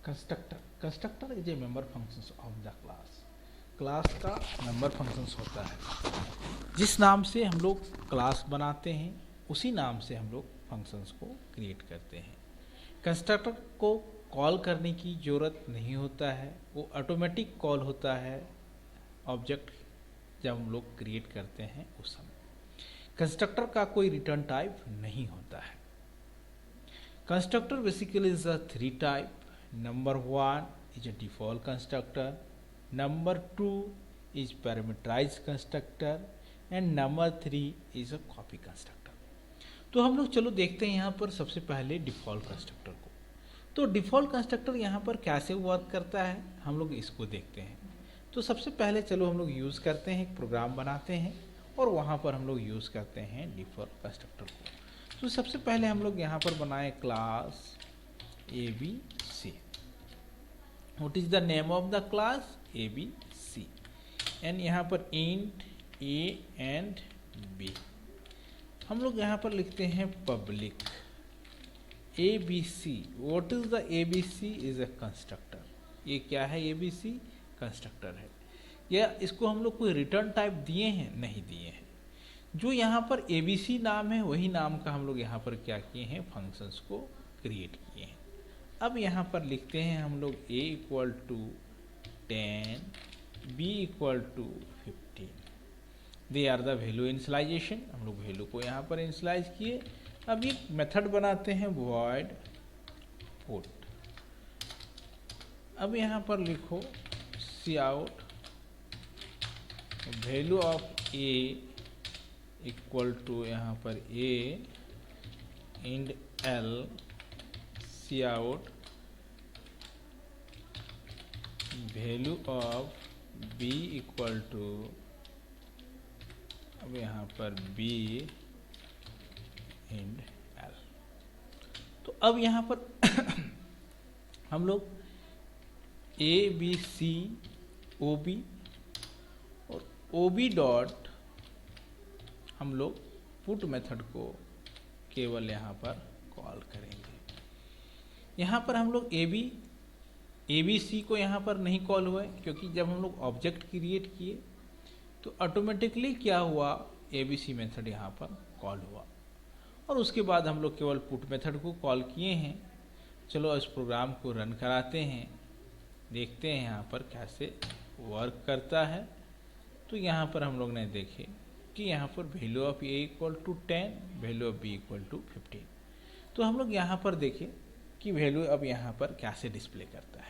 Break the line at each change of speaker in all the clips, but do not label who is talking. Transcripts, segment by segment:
Constructor is a member functions of the class. Class का member functions होता है। जिस नाम से हम लोग क्लास बनाते हैं उसी नाम से हम लोग फंक्शंस को क्रिएट करते हैं। कंस्ट्रक्टर को कॉल करने की ज़रूरत नहीं होता है, वो ऑटोमेटिक कॉल होता है ऑब्जेक्ट जब हम लोग क्रिएट करते हैं उस समय। कंस्ट्रक्टर का कोई रिटर्न टाइप नहीं होता है। Constructor basically is a three type. Number one is a default constructor, number two is parameterized constructor and number three is a copy constructor। तो हम लोग चलो देखते हैं यहाँ पर सबसे पहले डिफ़ॉल्ट कंस्ट्रक्टर को। तो डिफ़ॉल्ट कंस्ट्रक्टर यहाँ पर कैसे वर्क करता है हम लोग इसको देखते हैं। तो सबसे पहले चलो हम लोग यूज़ करते हैं, एक प्रोग्राम बनाते हैं और वहाँ पर हम लोग यूज़ करते हैं डिफ़ॉल्ट कंस्ट्रक्टर को। तो सबसे पहले हम लोग यहाँ पर बनाए class ABC। What is the name of the class? ABC and यहाँ पर int A and B। हम लोग यहाँ पर लिखते हैं public ABC। What is the ABC? is a constructor। ये क्या है? ABC कंस्ट्रक्टर है। या इसको हम लोग कोई रिटर्न टाइप दिए हैं? नहीं दिए हैं। जो यहाँ पर ABC नाम है वही नाम का हम लोग यहाँ पर क्या किए हैं? फंक्शंस को क्रिएट किए हैं। अब यहाँ पर लिखते हैं हम लोग a equal to 10, b equal to 15। They are the value initialization. हम लोग वैल्यू को यहाँ पर इनिशियलाइज किए। अब एक मेथड बनाते हैं void put। अब यहाँ पर लिखो cout value of a equal to यहाँ पर a end l cout value of b equal to, अब यहाँ पर b इंड l। तो अब यहाँ पर हम लोग a b c o b और o b डॉट हम लोग पुट मेथड को केवल यहाँ पर कॉल करेंगे। यहाँ पर हम लोग ABC को यहाँ पर नहीं कॉल हुआ है क्योंकि जब हम लोग ऑब्जेक्ट क्रिएट किए तो ऑटोमेटिकली क्या हुआ? ABC मेथड यहाँ पर कॉल हुआ और उसके बाद हम लोग केवल पुट मेथड को कॉल किए हैं। चलो इस प्रोग्राम को रन कराते हैं, देखते हैं यहाँ पर कैसे वर्क करता है। तो यहाँ पर हम लोग ने देखे कि यहाँ पर value of a equal to 10, value of b equal to 15। तो हम लोग यहाँ पर देखें कि वैल्यू अब यहाँ पर कैसे डिस्प्ले करता है।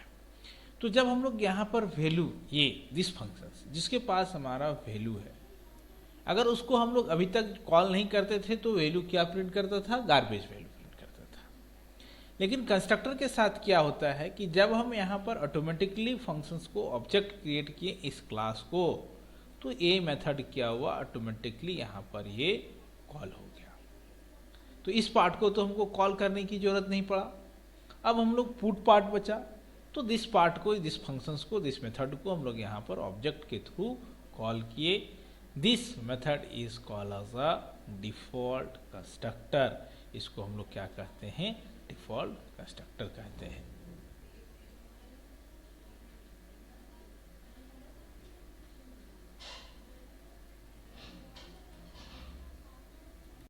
तो जब हम लोग यहाँ पर वैल्यू ये दिस फंक्शन जिसके पास हमारा वैल्यू है, अगर उसको हम लोग अभी तक कॉल नहीं करते थे तो वैल्यू क्या प्रिंट करता था? गार्बेज वैल्यू प्रिंट करता था। लेकिन कंस्ट्रक्टर के साथ क्या होता है कि जब हम यहाँ पर ऑटोमेटिकली फंक्शंस को ऑब्जेक्ट क्रिएट किए इस क्लास को, तो ये मेथड क्या हुआ? ऑटोमेटिकली यहाँ पर ये कॉल हो गया। तो इस पार्ट को तो हमको कॉल करने की जरूरत नहीं पड़ा। अब हम लोग पुट पार्ट बचा, तो दिस पार्ट को, दिस फंक्शंस को, दिस मेथड को हम लोग यहाँ पर ऑब्जेक्ट के थ्रू कॉल किए। This method is called as a default constructor. इसको हम लोग क्या कहते हैं? डिफॉल्ट कंस्ट्रक्टर कहते हैं।